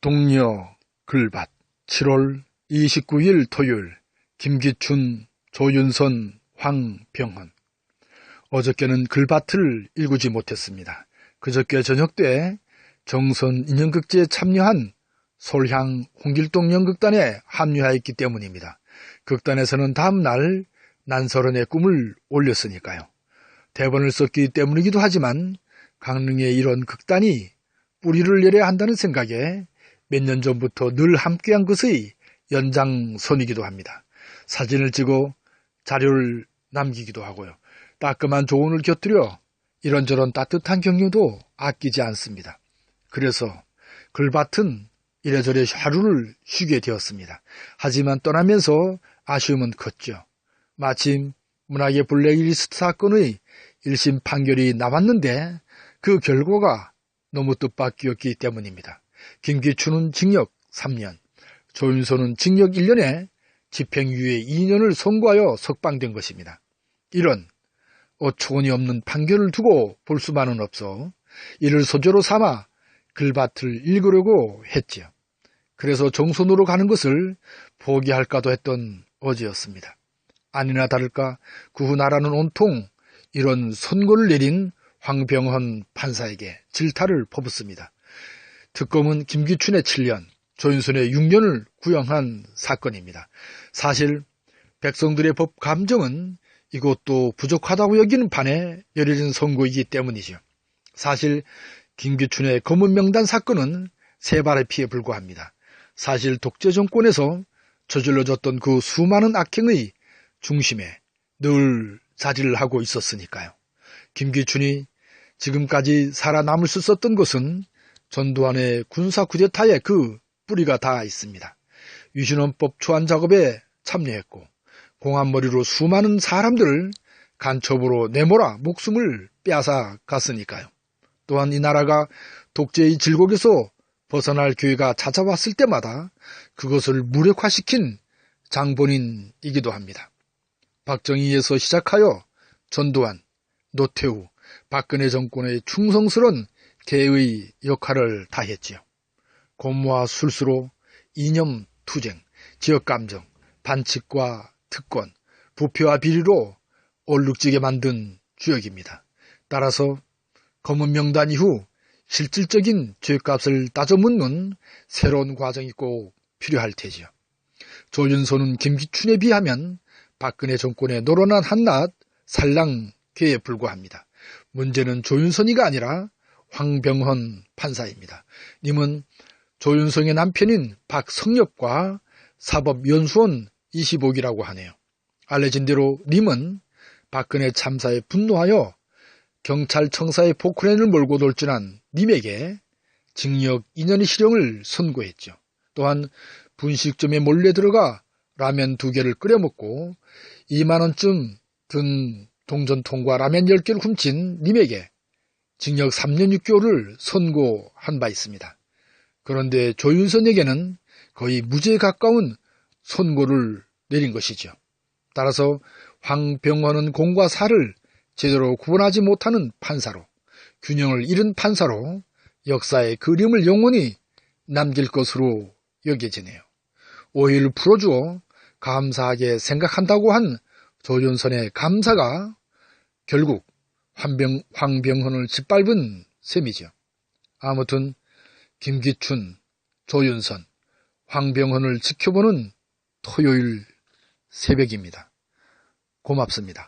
동료 글밭 7월 29일 토요일 김기춘, 조윤선, 황병헌. 어저께는 글밭을 읽지 못했습니다. 그저께 저녁 때 정선 인형극제에 참여한 솔향 홍길동 연극단에 합류하였기 때문입니다. 극단에서는 다음날 난설언의 꿈을 올렸으니까요. 대본을 썼기 때문이기도 하지만 강릉의 이런 극단이 뿌리를 내려야 한다는 생각에 몇 년 전부터 늘 함께한 것의 연장선이기도 합니다. 사진을 찍어 자료를 남기기도 하고요. 따끔한 조언을 곁들여 이런저런 따뜻한 격려도 아끼지 않습니다. 그래서 글밭은 이래저래 하루를 쉬게 되었습니다. 하지만 떠나면서 아쉬움은 컸죠. 마침 문학의 블랙리스트 사건의 1심 판결이 나왔는데 그 결과가 너무 뜻밖이었기 때문입니다. 김기춘은 징역 3년, 조윤선은 징역 1년에 집행유예 2년을 선고하여 석방된 것입니다. 이런 어처구니 없는 판결을 두고 볼 수만은 없어 이를 소재로 삼아 글밭을 읽으려고 했지요. 그래서 정선으로 가는 것을 포기할까도 했던 어제였습니다. 아니나 다를까 그 후 나라는 온통 이런 선고를 내린 황병헌 판사에게 질타를 퍼붓습니다. 특검은 김기춘의 7년, 조윤선의 6년을 구형한 사건입니다. 사실 백성들의 법 감정은 이것도 부족하다고 여기는 판에 내려진 선고이기 때문이죠. 사실 김기춘의 검은 명단 사건은 세 발의 피에 불과합니다. 사실 독재 정권에서 저질러졌던 그 수많은 악행의 중심에 늘 자질을 하고 있었으니까요. 김기춘이 지금까지 살아남을 수 있었던 것은 전두환의 군사 쿠데타에 그 뿌리가 다 있습니다. 위신원법 초안 작업에 참여했고 공안머리로 수많은 사람들을 간첩으로 내몰아 목숨을 빼앗아 갔으니까요. 또한 이 나라가 독재의 질곡에서 벗어날 기회가 찾아왔을 때마다 그것을 무력화시킨 장본인이기도 합니다. 박정희에서 시작하여 전두환, 노태우, 박근혜 정권의 충성스러운 개의 역할을 다했지요. 고무와 술수로 이념 투쟁, 지역감정, 반칙과 특권, 부패와 비리로 얼룩지게 만든 주역입니다. 따라서 검은 명단 이후 실질적인 죄값을 따져 묻는 새로운 과정이 꼭 필요할 테지요. 조윤선은 김기춘에 비하면 박근혜 정권의 노련한 한낱 살랑개에 불과합니다. 문제는 조윤선이가 아니라 황병헌 판사입니다. 님은 조윤선의 남편인 박성엽과 사법연수원 25기라고 하네요. 알려진 대로 님은 박근혜 참사에 분노하여 경찰청사에 포크레인을 몰고 돌진한 님에게 징역 2년의 실형을 선고했죠. 또한 분식점에 몰래 들어가 라면 2개를 끓여 먹고 2만원쯤 든 동전통과 라면 10개를 훔친 님에게 징역 3년 6개월을 선고한 바 있습니다. 그런데 조윤선에게는 거의 무죄에 가까운 선고를 내린 것이죠. 따라서 황병헌은 공과 사를 제대로 구분하지 못하는 판사로, 균형을 잃은 판사로 역사의 그림을 영원히 남길 것으로 여겨지네요. 오해를 풀어주어 감사하게 생각한다고 한 조윤선의 감사가 결국 황병헌을 짓밟은 셈이죠. 아무튼 김기춘, 조윤선, 황병헌을 지켜보는 토요일 새벽입니다. 고맙습니다.